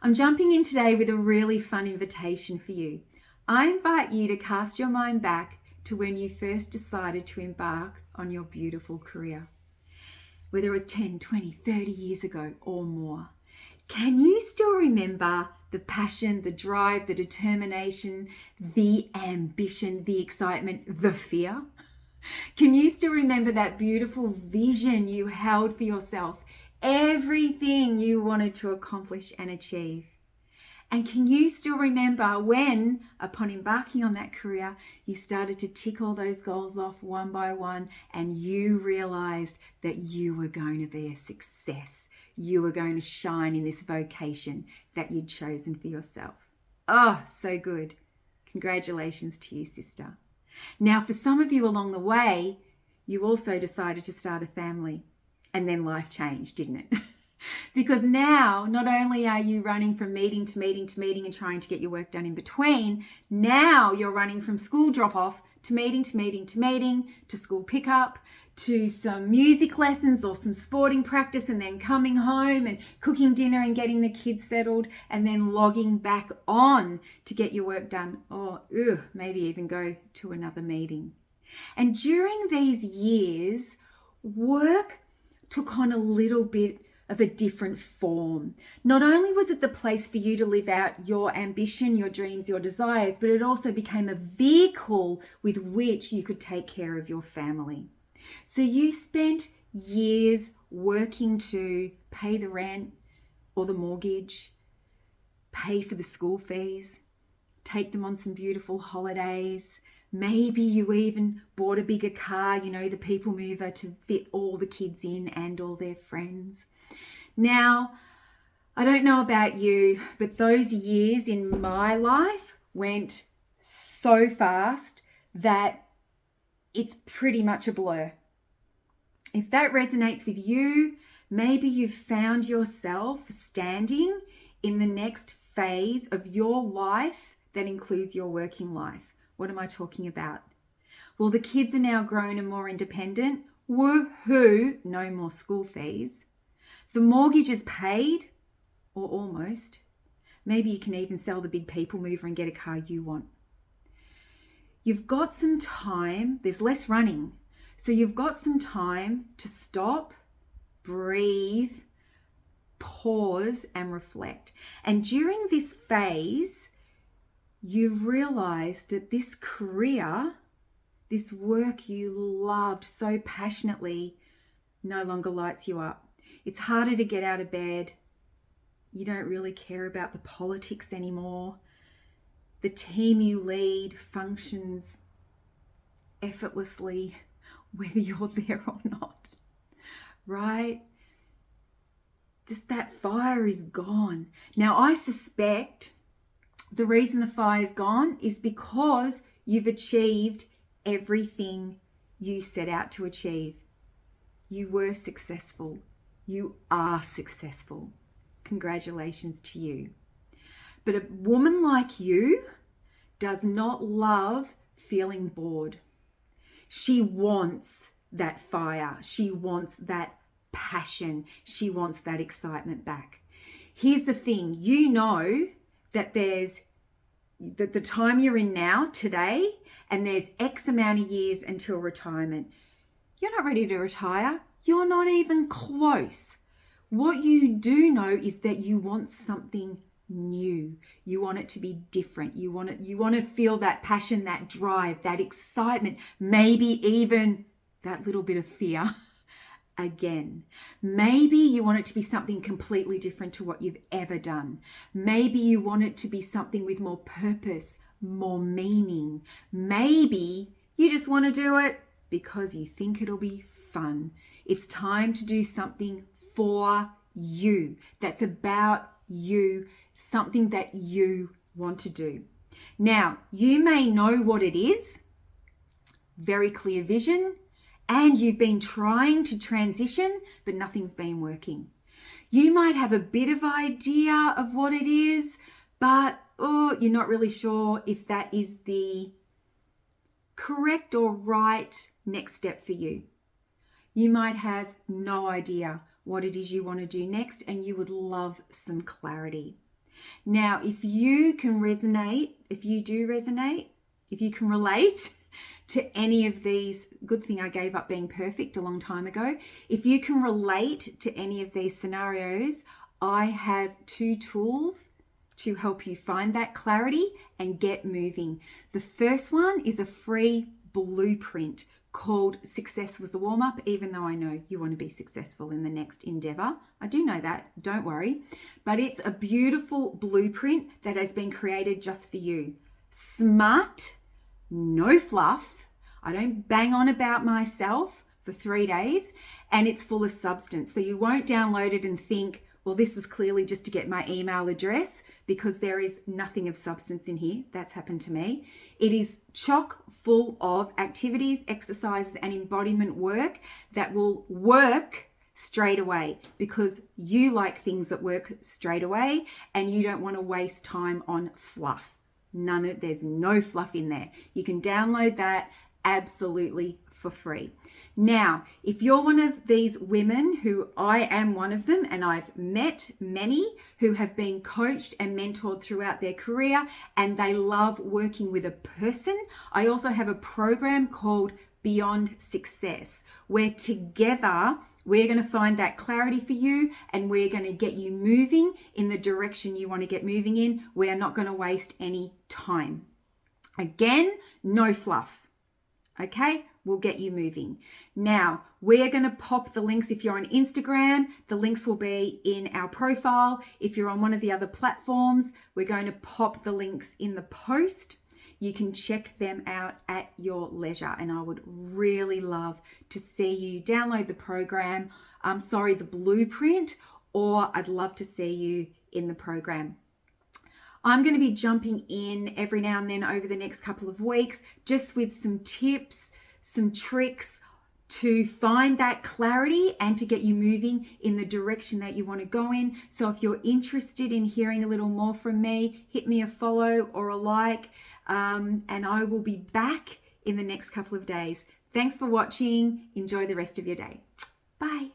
I'm jumping in today with a really fun invitation for you. I invite you to cast your mind back to when you first decided to embark on your beautiful career. Whether it was 10, 20, 30 years ago or more. Can you still remember the passion, the drive, the determination, the ambition, the excitement, the fear? Can you still remember that beautiful vision you held for yourself? Everything you wanted to accomplish and achieve. And can you still remember when, upon embarking on that career, you started to tick all those goals off one by one and you realized that you were going to be a success? You were going to shine in this vocation that you'd chosen for yourself. Oh, so good. Congratulations to you, sister. Now, for some of you along the way, you also decided to start a family. And then life changed, didn't it? Because now, not only are you running from meeting to meeting to meeting and trying to get your work done in between, now you're running from school drop-off to meeting to meeting to meeting, to school pickup, to some music lessons or some sporting practice, and then coming home and cooking dinner and getting the kids settled, and then logging back on to get your work done, or maybe even go to another meeting. And during these years, work took on a little bit of a different form. Not only was it the place for you to live out your ambition, your dreams, your desires, but it also became a vehicle with which you could take care of your family. So you spent years working to pay the rent or the mortgage, pay for the school fees, take them on some beautiful holidays. Maybe you even bought a bigger car, the people mover, to fit all the kids in and all their friends. Now, I don't know about you, but those years in my life went so fast that it's pretty much a blur. If that resonates with you, maybe you've found yourself standing in the next phase of your life that includes your working life. What am I talking about? Well, the kids are now grown and more independent. Woohoo! No more school fees. The mortgage is paid, or almost. Maybe you can even sell the big people mover and get a car you want. You've got some time. There's less running. So you've got some time to stop, breathe, pause, and reflect. And during this phase, you've realized that this career, this work you loved so passionately, no longer lights you up. It's harder to get out of bed. You don't really care about the politics anymore. The team you lead functions effortlessly, whether you're there or not, right? Just that fire is gone. Now, I suspect the reason the fire's gone is because you've achieved everything you set out to achieve. You were successful. You are successful. Congratulations to you. But a woman like you does not love feeling bored. She wants that fire. She wants that passion. She wants that excitement back. Here's the thing. You know that there's the time you're in now, today, and there's X amount of years until retirement. You're not ready to retire. You're not even close. What you do know is that you want something new. You want it to be different. You want to feel that passion, that drive, that excitement, maybe even that little bit of fear again. Maybe you want it to be something completely different to what you've ever done. Maybe you want it to be something with more purpose, more meaning. Maybe you just want to do it because you think it'll be fun. It's time to do something for you, that's about you, something that you want to do. Now, you may know what it is, very clear vision, and you've been trying to transition, but nothing's been working. You might have a bit of idea of what it is, but you're not really sure if that is the correct or right next step for you. You might have no idea what it is you want to do next, and you would love some clarity. Now, if you can resonate, if you can relate to any of these, good thing I gave up being perfect a long time ago. If you can relate to any of these scenarios, I have 2 tools to help you find that clarity and get moving. The first one is a free blueprint called Success Was the Warm-Up, even though I know you want to be successful in the next endeavor. I do know that, don't worry. But it's a beautiful blueprint that has been created just for you. Smart, no fluff. I don't bang on about myself for 3 days, and it's full of substance. So you won't download it and think, well, this was clearly just to get my email address, because there is nothing of substance in here. That's happened to me. It is chock full of activities, exercises, and embodiment work that will work straight away, because you like things that work straight away and you don't want to waste time on fluff. There's no fluff in there. You can download that absolutely for free. Now, if you're one of these women, who I am one of them, and I've met many who have been coached and mentored throughout their career, and they love working with a person, I also have a program called Beyond Success, where together we're going to find that clarity for you, and we're going to get you moving in the direction you want to get moving in. We are not going to waste any time. Again, no fluff. Okay, we'll get you moving. Now, we're going to pop the links. If you're on Instagram, the links will be in our profile. If you're on one of the other platforms, we're going to pop the links in the post. You can check them out at your leisure, and I would really love to see you download the program. The blueprint, or I'd love to see you in the program. I'm going to be jumping in every now and then over the next couple of weeks, just with some tips, some tricks to find that clarity and to get you moving in the direction that you want to go in. So if you're interested in hearing a little more from me, hit me a follow or a like, and I will be back in the next couple of days. Thanks for watching. Enjoy the rest of your day. Bye.